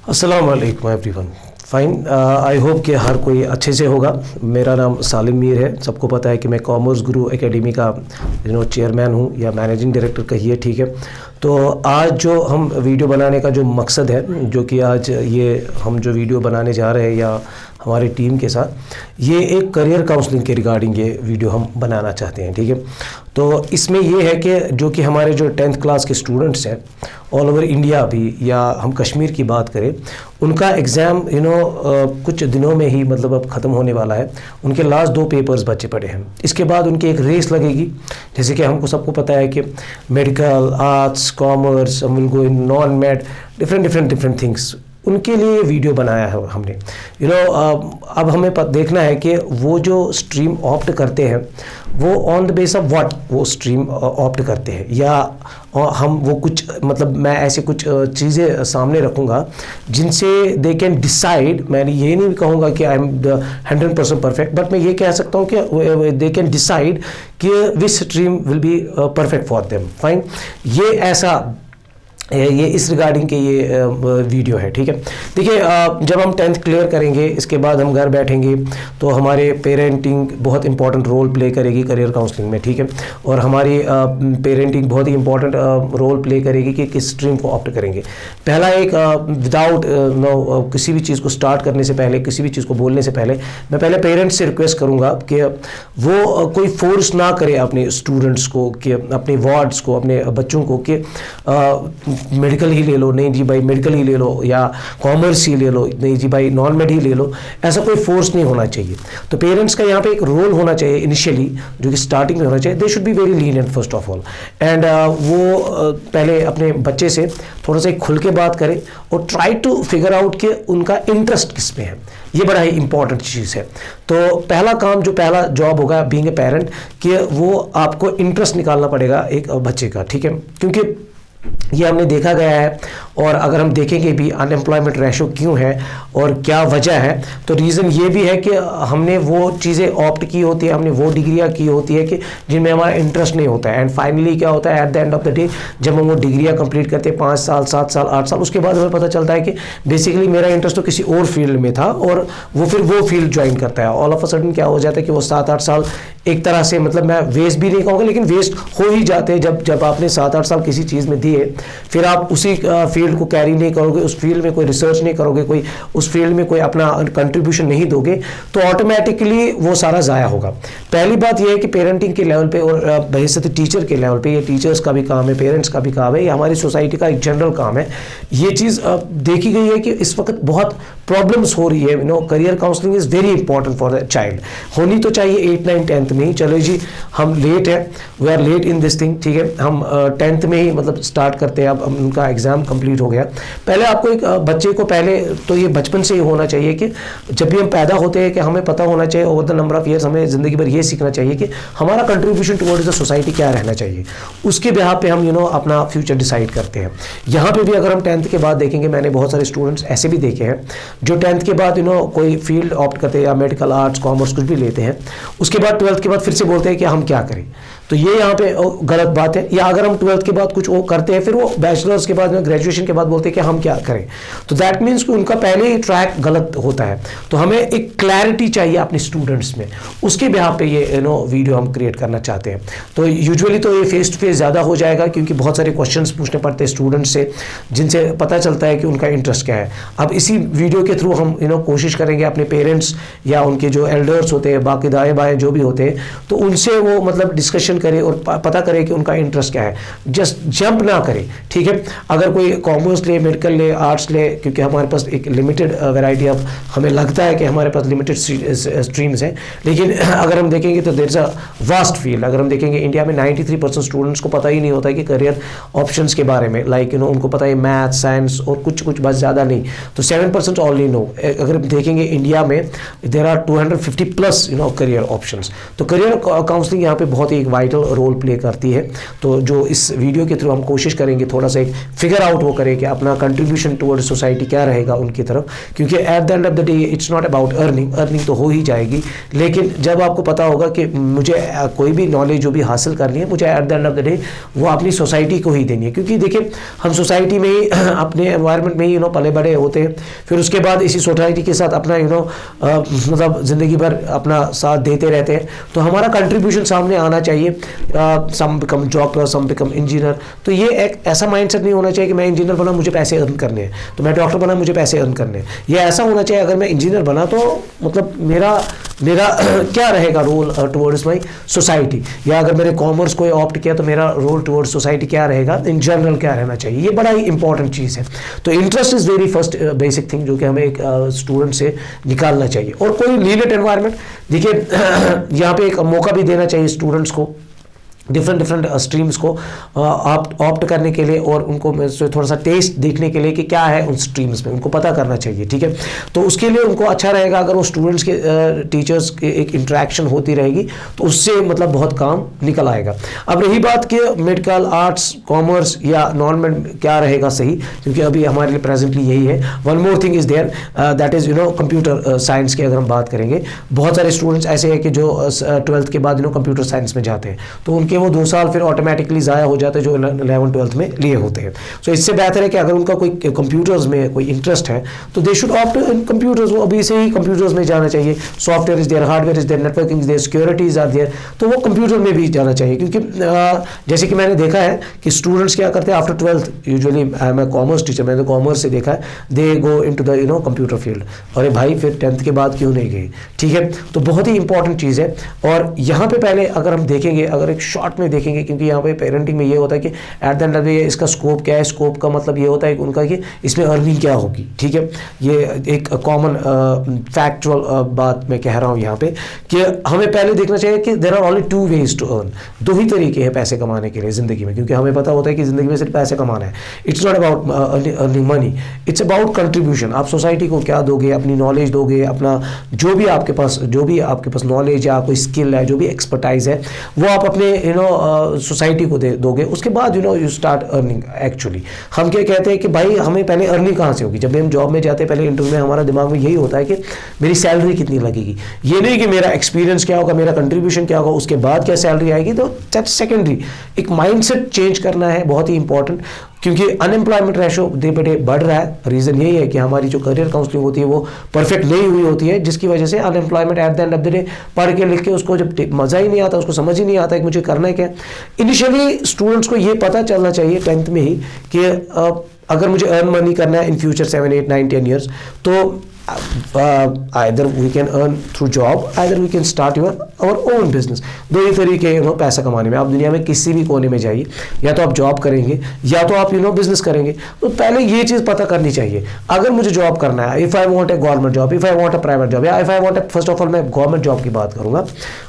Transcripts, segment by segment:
अस्सलाम वालेकुम everyone. Fine, I hope कि हर कोई अच्छे से होगा। मेरा नाम सालिम मीर है। सबको पता है कि मैं कॉमर्स गुरु एकेडमी का चेयरमैन हूँ या मैनेजिंग डायरेक्टर कहिए, ठीक है। तो आज जो हम वीडियो बनाने का जो मकसद है, जो कि आज ये हम जो वीडियो बनाने जा रहे हैं या हमारी टीम के साथ, ये एक करियर काउंसलिंग के रिगार्डिंग ये वीडियो हम बनाना चाहते हैं, ठीक है। तो इसमें ये है कि जो कि हमारे जो 10th क्लास के स्टूडेंट्स हैं ऑल ओवर इंडिया भी, या हम कश्मीर की बात करें, उनका एग्ज़ाम कुछ दिनों में ही मतलब अब ख़त्म होने वाला है। उनके लास्ट 2 पेपर्स बचे पड़े हैं। इसके बाद उनकी एक रेस लगेगी। जैसे कि हमको सबको पता है कि medical, arts, commerce, will go in non made, different things. उनके लिए ये वीडियो बनाया है हमने। अब हमें देखना है कि वो जो स्ट्रीम ऑप्ट करते हैं वो on the base of what वो स्ट्रीम ऑप्ट करते हैं, या हम वो कुछ मतलब मैं ऐसे कुछ चीज़ें सामने रखूँगा जिनसे दे कैन डिसाइड। मैं ये नहीं कहूँगा कि आई एम 100% परफेक्ट, बट मैं ये कह सकता हूँ कि दे कैन डिसाइड कि विच stream will be perfect for them. Fine, ये इस रिगार्डिंग के ये वीडियो है, ठीक है। देखिए, जब हम 10th क्लियर करेंगे, इसके बाद हम घर बैठेंगे तो हमारे पेरेंटिंग बहुत इंपॉर्टेंट रोल प्ले करेगी करियर काउंसलिंग में, ठीक है। और हमारी पेरेंटिंग बहुत ही इंपॉर्टेंट रोल प्ले करेगी कि किस स्ट्रीम को ऑप्ट करेंगे। पहला एक विदाउट किसी भी चीज़ को स्टार्ट करने से पहले, किसी भी चीज़ को बोलने से पहले, मैं पहले पेरेंट्स से रिक्वेस्ट करूँगा कि वो कोई फोर्स ना करे अपने स्टूडेंट्स को, कि अपने वार्ड्स को, अपने बच्चों को कि मेडिकल ही ले लो, नहीं जी भाई मेडिकल ही ले लो, या कॉमर्स ही ले लो, नहीं जी भाई नॉन मेड ही ले लो। ऐसा कोई फोर्स नहीं होना चाहिए। तो पेरेंट्स का यहाँ पे एक रोल होना चाहिए इनिशियली, जो कि स्टार्टिंग में होना चाहिए। They should be very lenient first of all, and वो पहले अपने बच्चे से थोड़ा सा खुल के बात करें और ट्राई टू फिगर आउट कि उनका इंटरेस्ट किस में है। ये बड़ा ही इंपॉर्टेंट चीज़ है। तो पहला काम, जो पहला जॉब होगा बीइंग ए पेरेंट, कि वो आपको इंटरेस्ट निकालना पड़ेगा एक बच्चे का, ठीक है। क्योंकि ये हमने देखा गया है, और अगर हम देखेंगे भी अनएम्प्लॉयमेंट रेशो क्यों है और क्या वजह है, तो रीज़न ये भी है कि हमने वो चीज़ें ऑप्ट की होती है, हमने वो डिग्रियां की होती है कि जिनमें हमारा इंटरेस्ट नहीं होता है। एंड फाइनली क्या होता है, at the end of the day जब हम वो डिग्रियां कंप्लीट करते हैं 5 साल, 7 साल, 8 साल, उसके बाद हमें पता चलता है कि बेसिकली मेरा इंटरेस्ट तो किसी और फील्ड में था, और वो फिर वो फील्ड ज्वाइन करता है। ऑल ऑफ अ सडन क्या हो जाता है कि वो 7-8 साल एक तरह से, मतलब मैं वेस्ट भी नहीं कहूँगा, लेकिन वेस्ट हो ही जाते हैं। जब आपने 7-8 साल किसी चीज़ में दिए, फिर आप उसी फील्ड को कैरी नहीं करोगे, उस फील्ड में कोई रिसर्च नहीं करोगे, कोई उस फील्ड में कोई अपना कंट्रीब्यूशन नहीं दोगे, तो ऑटोमेटिकली वो सारा ज़ाया होगा। पहली बात यह है कि पेरेंटिंग के लेवल पे और बहैसियत टीचर के लेवल पे, ये टीचर्स का भी काम है, पेरेंट्स का भी काम है, ये हमारी सोसाइटी का एक जनरल काम है। ये चीज़ देखी गई है कि इस वक्त बहुत प्रॉब्लम्स हो रही है। Career counselling is very important for the child. होनी तो चाहिए 8, 9, 10th में ही। चलो जी, हम लेट है, we are late in this thing, ठीक है। हम 10th में ही मतलब स्टार्ट करते हैं। अब उनका एग्ज़ाम कंप्लीट हो गया। पहले आपको एक बच्चे को, पहले तो ये बचपन से ही होना चाहिए कि जब भी हम पैदा होते हैं कि हमें पता होना चाहिए over the number of years, हमें ज़िंदगी भर ये सीखना चाहिए कि हमारा कंट्रीब्यूशन टुवर्ड्स द सोसाइटी क्या रहना चाहिए। उसके बिहार पे हम अपना फ्यूचर डिसाइड करते हैं। यहाँ पे भी अगर हम 10th के बाद देखेंगे, मैंने बहुत सारे स्टूडेंट्स ऐसे भी देखे हैं जो 10th के बाद कोई फील्ड ऑप्ट करते हैं, या मेडिकल, आर्ट्स, कॉमर्स कुछ भी लेते हैं, उसके बाद 12th के बाद फिर से बोलते हैं कि हम क्या करें। तो ये यहाँ पे गलत बात है। या अगर हम 12th के बाद कुछ वो करते हैं, फिर वो बैचलर्स के बाद, ग्रेजुएशन के बाद बोलते हैं कि हम क्या करें, तो दैट मीन्स कि उनका पहले ही ट्रैक गलत होता है। तो हमें एक क्लैरिटी चाहिए अपने स्टूडेंट्स में, उसके बिहाफ पे ये वीडियो हम क्रिएट करना चाहते हैं। तो यूजुअली तो ये फेस टू फेस ज़्यादा हो जाएगा, क्योंकि बहुत सारे क्वेश्चंस पूछने पड़ते हैं स्टूडेंट्स से, जिनसे पता चलता है कि उनका इंटरेस्ट क्या है। अब इसी वीडियो के थ्रू हम कोशिश करेंगे अपने पेरेंट्स या उनके जो एल्डर्स होते हैं, बाकी दाएँ बाएँ जो भी होते हैं, तो उनसे वो मतलब डिस्कशन करें और पता करें कि उनका इंटरेस्ट क्या है। जस्ट जंप ना करें, ठीक है। अगर कोई कॉमर्स ले, मेडिकल ले, आर्ट्स ले, क्योंकि हमारे पास एक लिमिटेड वैरायटी ऑफ, हमें लगता है कि हमारे पास लिमिटेड स्ट्रीम्स हैं, लेकिन अगर हम देखेंगे तो there is a vast field. अगर हम देखेंगे इंडिया में 93% स्टूडेंट्स को पता ही नहीं होता है कि करियर ऑप्शंस के बारे में, लाइक उनको पता है मैथ, साइंस और कुछ बस, ज़्यादा नहीं। तो 7% ऑलरेडी नो। अगर हम देखेंगे इंडिया में देयर आर 250+ करियर ऑप्शंस। तो करियर काउंसलिंग यहाँ पे बहुत ही एक वाइड वाइटल रोल प्ले करती है। तो जो इस वीडियो के थ्रू हम कोशिश करेंगे थोड़ा सा एक फिगर आउट वो करें कि अपना कंट्रीब्यूशन टुवर्ड सोसाइटी क्या रहेगा उनकी तरफ, क्योंकि at the end of the day it's not about earning तो हो ही जाएगी, लेकिन जब आपको पता होगा कि मुझे कोई भी नॉलेज जो भी हासिल करनी है मुझे at the end of the day वो अपनी सोसाइटी को ही देनी है। क्योंकि देखिए हम सोसाइटी में ही अपने एनवायरनमेंट में ही पले बड़े होते हैं, फिर उसके बाद इसी सोसाइटी के साथ अपना मतलब ज़िंदगी भर अपना साथ देते रहते हैं। तो हमारा कंट्रीब्यूशन सामने आना चाहिए। सम बिकम डॉक्टर, सम बिकम इंजीनियर। तो ये एक ऐसा माइंडसेट नहीं होना चाहिए कि मैं इंजीनियर बना मुझे पैसे अर्न करने हैं, तो मैं डॉक्टर बना मुझे पैसे अर्न करने हैं। ये ऐसा होना चाहिए अगर मैं इंजीनियर बना तो मतलब मेरा क्या रहेगा रोल टुवर्ड्स माई सोसाइटी, या अगर मैंने कॉमर्स को ऑप्ट किया तो मेरा रोल टुवर्ड्स सोसाइटी क्या रहेगा, इन जनरल क्या रहना चाहिए। ये बड़ा ही इंपॉर्टेंट चीज़ है। तो interest is very first basic thing जो कि हमें एक स्टूडेंट से निकालना चाहिए। और कोई लीनेंट एनवायरनमेंट, देखिए यहाँ पे एक मौका भी देना चाहिए स्टूडेंट्स को डिफरेंट स्ट्रीम्स को ऑप्ट करने के लिए, और उनको थोड़ा सा टेस्ट देखने के लिए कि क्या है उन स्ट्रीम्स में, उनको पता करना चाहिए। ठीक है, तो उसके लिए उनको अच्छा रहेगा अगर वो स्टूडेंट्स के टीचर्स के एक इंटरेक्शन होती रहेगी, तो उससे मतलब बहुत काम निकल आएगा। अब रही बात कि मेडिकल, आर्ट्स, कॉमर्स या नॉन मेड क्या रहेगा सही, क्योंकि अभी हमारे लिए प्रेजेंटली यही है। One more thing is there, that is computer science की अगर हम बात करेंगे, बहुत सारे स्टूडेंट्स ऐसे हैं कि जो 12th के बाद कंप्यूटर साइंस में जाते हैं, तो उनके वो 2 साल फिर ऑटोमेटिकली ज़ाया हो जाते हैं जो 11th-12th में लिए होते हैं। सो इससे बेहतर है कि अगर उनका कोई कंप्यूटर्स में कोई इंटरेस्ट है तो they should opt in computers, वो अभी से ही कंप्यूटर्स में जाना चाहिए। Software is there, hardware is there, networking is there, securities are there, तो वो कंप्यूटर में भी जाना चाहिए। क्योंकि जैसे कि मैंने देखा है कि स्टूडेंट्स क्या करते हैं आफ्टर 12th, यूजुअली मैं कॉमर्स टीचर, मैंने तो कॉमर्स से देखा है, दे गो इन टू द कंप्यूटर फील्ड। अरे भाई फिर 10th के बाद क्यों नहीं गए? ठीक है, तो बहुत ही इंपॉर्टेंट चीज़ है। और यहाँ पे पहले अगर हम देखेंगे, अगर एक शॉर्ट में देखेंगे, क्योंकि यहाँ पे पेरेंटिंग में ये होता है कि at the end of the day इसका स्कोप क्या है। स्कोप का मतलब ये होता है कि उनका कि इसमें अर्निंग क्या होगी। ठीक है, ये एक कॉमन फैक्चुअल बात मैं कह रहा हूँ यहाँ पे कि हमें पहले देखना चाहिए कि there are only 2 ways to earn. 2 ही तरीके हैं पैसे कमाने के लिए ज़िंदगी में, क्योंकि हमें पता होता है कि ज़िंदगी में सिर्फ पैसे कमाना है। It's not about earning money, it's about contribution. आप सोसाइटी को क्या दोगे, अपनी नॉलेज दोगे, अपना जो भी आपके पास नॉलेज या कोई स्किल है, जो भी एक्सपर्टाइज है, वो आप अपने सोसाइटी को दोगे। उसके बाद यू स्टार्ट अर्निंग। एक्चुअली हम क्या कहते हैं कि भाई हमें पहले अर्निंग कहाँ से होगी। जब भी हम जॉब में जाते हैं, पहले इंटरव्यू में हमारा दिमाग में यही होता है कि मेरी सैलरी कितनी लगेगी। ये नहीं कि मेरा एक्सपीरियंस क्या होगा, मेरा कंट्रीब्यूशन क्या होगा, उसके बाद क्या सैलरी आएगी। तो दैट्स सेकेंडरी। एक माइंडसेट चेंज करना है, बहुत ही इंपॉर्टेंट, क्योंकि unemployment ratio day by day बढ़ रहा है। रीज़न यही है कि हमारी जो करियर काउंसलिंग होती है वो परफेक्ट नहीं हुई होती है, जिसकी वजह से unemployment at the end of the day पढ़ के लिख के उसको जब मज़ा ही नहीं आता, उसको समझ ही नहीं आता कि मुझे करना है क्या। इनिशियली स्टूडेंट्स को ये पता चलना चाहिए 10th में ही कि अगर मुझे अर्न मनी करना है इन फ्यूचर 7, 8, 9, 10 years, तो either we can earn through job, either we can start our own business। 2 ही तरीके पैसा कमाने में। आप दुनिया में किसी भी कोने में जाइए, या तो आप जॉब करेंगे या तो आप बिजनेस करेंगे। तो पहले ये चीज़ पता करनी चाहिए। अगर मुझे जॉब करना है, if I want a government job, if I want a private job, या if I want, first of all मैं गवर्नमेंट जॉब की बात करूँगा।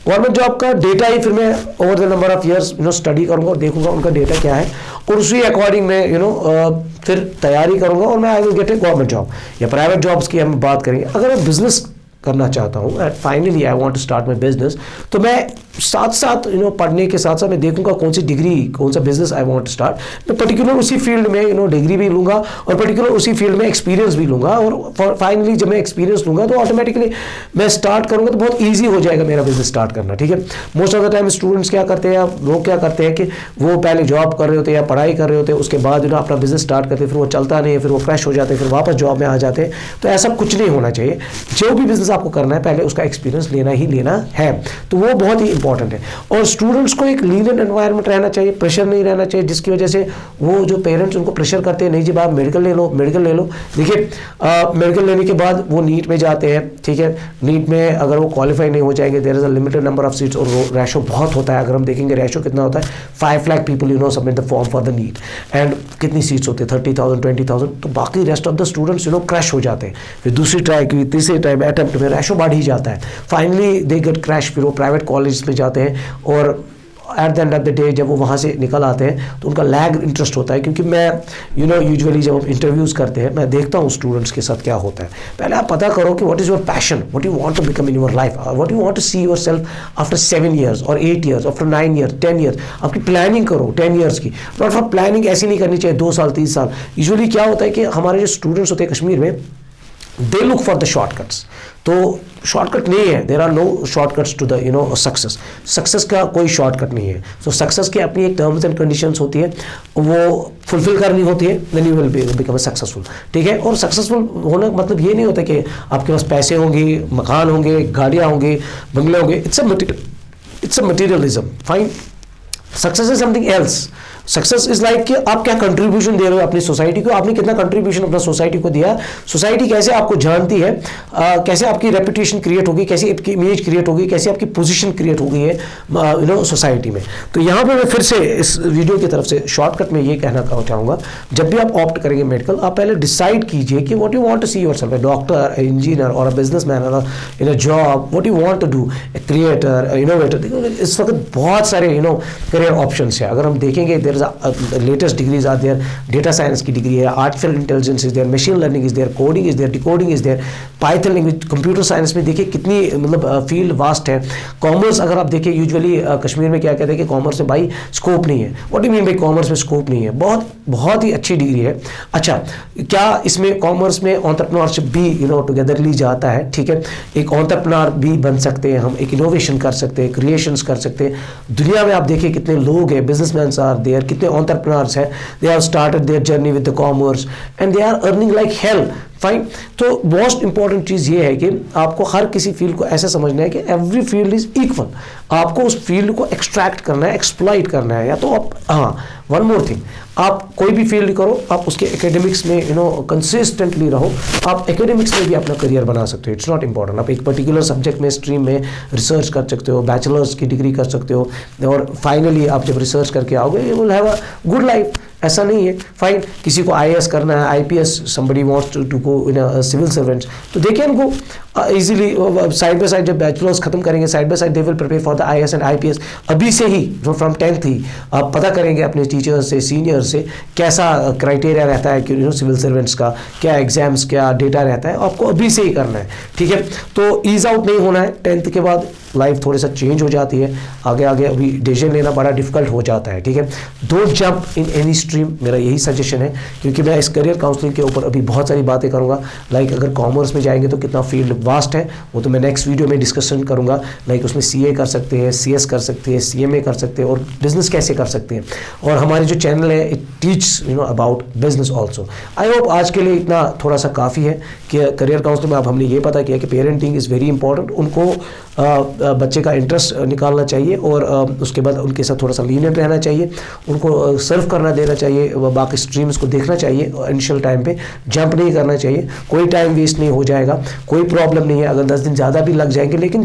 गवर्नमेंट जॉब का डेटा ही फिर मैं over the number of years study करूँगा और देखूंगा उनका डेटा क्या है, और उसी अकॉर्डिंग मैं फिर तैयारी करूँगा और मैं I will get A government job. या प्राइवेट जॉब्स की हम बात करेंगे, अगर मैं बिजनेस करना चाहता हूँ and finally I want to start my business, तो मैं साथ साथ पढ़ने के साथ साथ मैं देखूंगा कौन सी डिग्री, कौन सा business I want to start. मैं पर्टिकुलर उसी फील्ड में डिग्री भी लूँगा और पर्टिकुलर उसी फील्ड में एक्सपीरियंस भी लूँगा, और फाइनली जब मैं एक्सपीरियंस लूँगा तो ऑटोमेटिकली मैं स्टार्ट करूँगा, तो बहुत ईजी हो जाएगा मेरा बिजनेस स्टार्ट करना। ठीक है, most of the time students क्या करते हैं, लोग क्या करते हैं कि वो पहले जॉब कर रहे होते हैं या पढ़ाई कर रहे होते हैं, उसके बाद अपना बिजनेस स्टार्ट करते हैं, फिर वो चलता नहीं है, फिर वो क्रैश हो जाते हैं, फिर वापस जॉब में आ जाते हैं। तो ऐसा कुछ नहीं होना चाहिए। जो भी बिजनेस आपको करना है पहले उसका एक्सपीरियंस लेना ही लेना है, तो वो बहुत ही इंपॉर्टेंट है। और स्टूडेंट्स को एक लीनियंट एनवायरनमेंट रहना चाहिए, प्रेशर नहीं रहना चाहिए, जिसकी वजह से वो जो पेरेंट्स उनको प्रेशर करते हैं, नहीं जी आप मेडिकल ले लो, मेडिकल ले लो। देखिए मेडिकल लेने के बाद वो नीट में जाते हैं। ठीक है, नीट में अगर वो क्वालिफाई नहीं हो जाएंगे, there is a limited number of seats, और रेशो बहुत होता है। अगर हम देखेंगे रेशो कितना होता है, 5 lakh people submit the form for the NEET, and कितनी सीट्स होती है, 30,000, 20,000, तो बाकी rest of the students crash हो जाते हैं। फिर दूसरी ट्राई की, तीसरी ट्राई अटेम्प्ट में रेशो बढ़ ही जाता है, फाइनली दे गेट क्रैश। फिर वो प्राइवेट कॉलेज में जाते हैं और at the end of the day जब वो वहाँ से निकल आते हैं तो उनका लैग इंटरेस्ट होता है, क्योंकि मैं यूजुअली जब हम इंटरव्यूज़ करते हैं मैं देखता हूँ स्टूडेंट्स के साथ क्या होता है। पहले आप पता करो कि what is your passion, what you want to become in your life, what you want to see yourself after 7 years और 8 years, आफ्टर 9 years, 10 years। आपकी प्लानिंग करो 10 years की, नॉट फॉर प्लानिंग ऐसी नहीं करनी चाहिए 2 साल 3 साल। यूजुअली क्या होता है कि हमारे जो स्टूडेंट्स होते हैं कश्मीर में, they look for the shortcuts. तो शॉर्टकट नहीं है, there are no shortcuts to the success. Success का कोई शॉर्टकट नहीं है। सो सक्सेस की अपनी एक टर्म्स एंड कंडीशंस होती है, वो फुलफिल करनी होती है, then you will become successful. ठीक है, और सक्सेसफुल होने का मतलब ये नहीं होता कि आपके पास पैसे होंगे, मकान होंगे, गाड़ियाँ होंगे, बंगले होंगे। It's a materialism. Fine, success is something else. Success is like कि आप क्या कंट्रीब्यूशन दे रहे हो अपनी सोसाइटी को, आपने कितना कंट्रीब्यूशन अपना सोसाइटी को दिया, सोसाइटी कैसे आपको जानती है, कैसे आपकी रेपुटेशन क्रिएट होगी, कैसे आपकी इमेज क्रिएट होगी, कैसे आपकी पोजीशन क्रिएट हो गई है सोसाइटी में। तो यहाँ पे मैं फिर से इस वीडियो की तरफ से शॉर्टकट में ये कहना चाहूँगा, जब भी आप ऑप्ट करेंगे मेडिकल, आप पहले डिसाइड कीजिए कि what you want to see yourself, a doctor, engineer और अ बिजनेसमैन और in a job, what you want to do, a creator, innovator. इस वक्त बहुत सारे करियर ऑप्शंस है। अगर हम देखेंगे latest degrees are there, data science की डिग्री है, artificial intelligence is there, machine learning is there, coding is there, decoding is there, Python language, computer science में देखिए कितनी फील्ड वास्ट है। कॉमर्स अगर आप देखिए, यूजुअली कश्मीर में क्या कहते हैं कि कॉमर्स में भाई स्कोप नहीं है। What you mean by commerce में स्कोप नहीं है? बहुत ही अच्छी डिग्री है। अच्छा, क्या इसमें कॉमर्स में एंटरप्रेन्योरशिप भी टुगेदरली जाता है? ठीक है, एक एंटरप्रेन्योर भी बन सकते हैं हम, एक इनोवेशन कर सकते हैं, क्रिएशंस कर सकते हैं। दुनिया में आप देखिए कितने लोग हैं, बिजनेसमैन आर देयर, कितने एंटरप्रेन्योर्स हैं, they have started their journey with the commerce and they are earning like hell. Fine, तो मोस्ट इंपॉर्टेंट चीज़ ये है कि आपको हर किसी फील्ड को ऐसा समझना है कि एवरी फील्ड इज इक्वल। आपको उस फील्ड को एक्सट्रैक्ट करना है, एक्सप्लॉइट करना है। या तो आप, हाँ, वन मोर थिंग, आप कोई भी फील्ड करो, आप उसके एकेडमिक्स में कंसिस्टेंटली रहो। आप एकेडमिक्स में भी अपना करियर बना सकते हो। इट्स नॉट इंपॉर्टेंट, आप एक पर्टिकुलर सब्जेक्ट में, स्ट्रीम में रिसर्च कर सकते हो, बैचलर्स की डिग्री कर सकते हो, और फाइनली आप जब रिसर्च करके आओगे you will have a good life. ऐसा नहीं है। फाइन, किसी को IAS करना है, IPS, somebody wants to go in a civil servants, तो देखिए उनको इजीली साइड बाय साइड जब बैचलर्स खत्म करेंगे, side by side they will prepare for the IAS and IPS। अभी से ही, जो फ्रॉम 10th ही आप पता करेंगे अपने टीचर्स से, सीनियर से, कैसा क्राइटेरिया रहता है कि सिविल सर्वेंट्स का, क्या एग्जाम्स, क्या डेटा रहता है, आपको अभी से ही करना है। ठीक है, तो ईज आउट नहीं होना है। 10th के बाद लाइफ थोड़ी सा चेंज हो जाती है, आगे अभी डिसीजन लेना बड़ा डिफिकल्ट हो जाता है। ठीक है, don't jump in any stream, मेरा यही सजेशन है, क्योंकि मैं इस करियर काउंसलिंग के ऊपर अभी बहुत सारी बातें करूंगा। लाइक अगर कॉमर्स में जाएंगे तो कितना फील्ड वास्ट है, वो तो मैं नेक्स्ट वीडियो में डिस्कशन करूंगा। लाइक उसमें CA कर सकते हैं, CS कर सकते हैं, CMA कर सकते हैं, और बिजनेस कैसे कर सकते हैं। और हमारे जो चैनल है, it teach about business also. I hope आज के लिए इतना थोड़ा सा काफ़ी है कि करियर काउंसलिंग में अब हमने ये पता किया कि पेरेंटिंग इज़ वेरी इंपॉर्टेंट। उनको बच्चे का इंटरेस्ट निकालना चाहिए, और उसके बाद उनके साथ थोड़ा सा लीनियंट रहना चाहिए, उनको सर्व करना देना चाहिए, बाकी स्ट्रीम्स को देखना चाहिए। इनिशियल टाइम पे जंप नहीं करना चाहिए, कोई टाइम वेस्ट नहीं हो जाएगा, कोई प्रॉब्लम नहीं है अगर 10 दिन ज़्यादा भी लग जाएंगे, लेकिन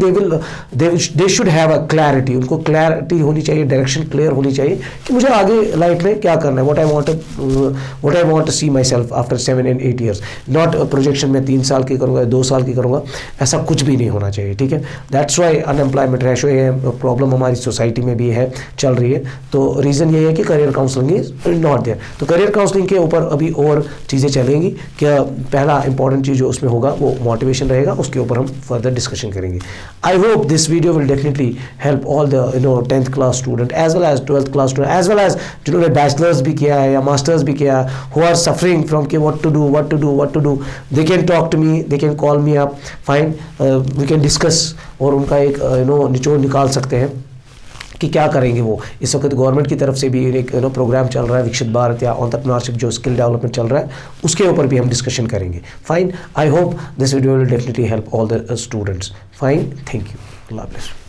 they should have a clarity. उनको क्लैरिटी होनी चाहिए, डायरेक्शन क्लियर होनी चाहिए कि मुझे आगे लाइफ में क्या करना है, what I want to see myself after 7 and 8 years। Not projection में 3 साल की करूँगा, 2 साल की करूँगा, ऐसा कुछ भी नहीं होना चाहिए। ठीक है, दैट्स वाई अनएम्प्लॉयमेंट रेशो ये प्रॉब्लम हमारी सोसाइटी में भी है, चल रही है। तो रीज़न ये है कि career counselling is not there. तो करियर काउंसलिंग के ऊपर अभी और चीज़ें चलेंगी। क्या पहला इंपॉर्टेंट चीज़ जो उसमें होगा वो मोटिवेशन रहेगा, उसके ऊपर हम फर्दर डिस्कशन करेंगे। I hope this video will definitely help all the 10th class student as well as 12th class student, as well as जिन्होंने बैचलर्स भी किया है या मास्टर्स भी किया, हु आर सफरिंग फ्रॉम कि what to do, they can talk to me, they can call me up, fine, we can discuss, और उनका एक निचोड़ निकाल सकते हैं कि क्या करेंगे वो। इस वक्त गवर्नमेंट की तरफ से भी एक प्रोग्राम चल रहा है, विकसित भारत या एंटरप्रेन्योरशिप जो स्किल डेवलपमेंट चल रहा है, उसके ऊपर भी हम डिस्कशन करेंगे। Fine, I hope this video will definitely help all the students. Fine, thank you, अल्लाह हाफ़िज़।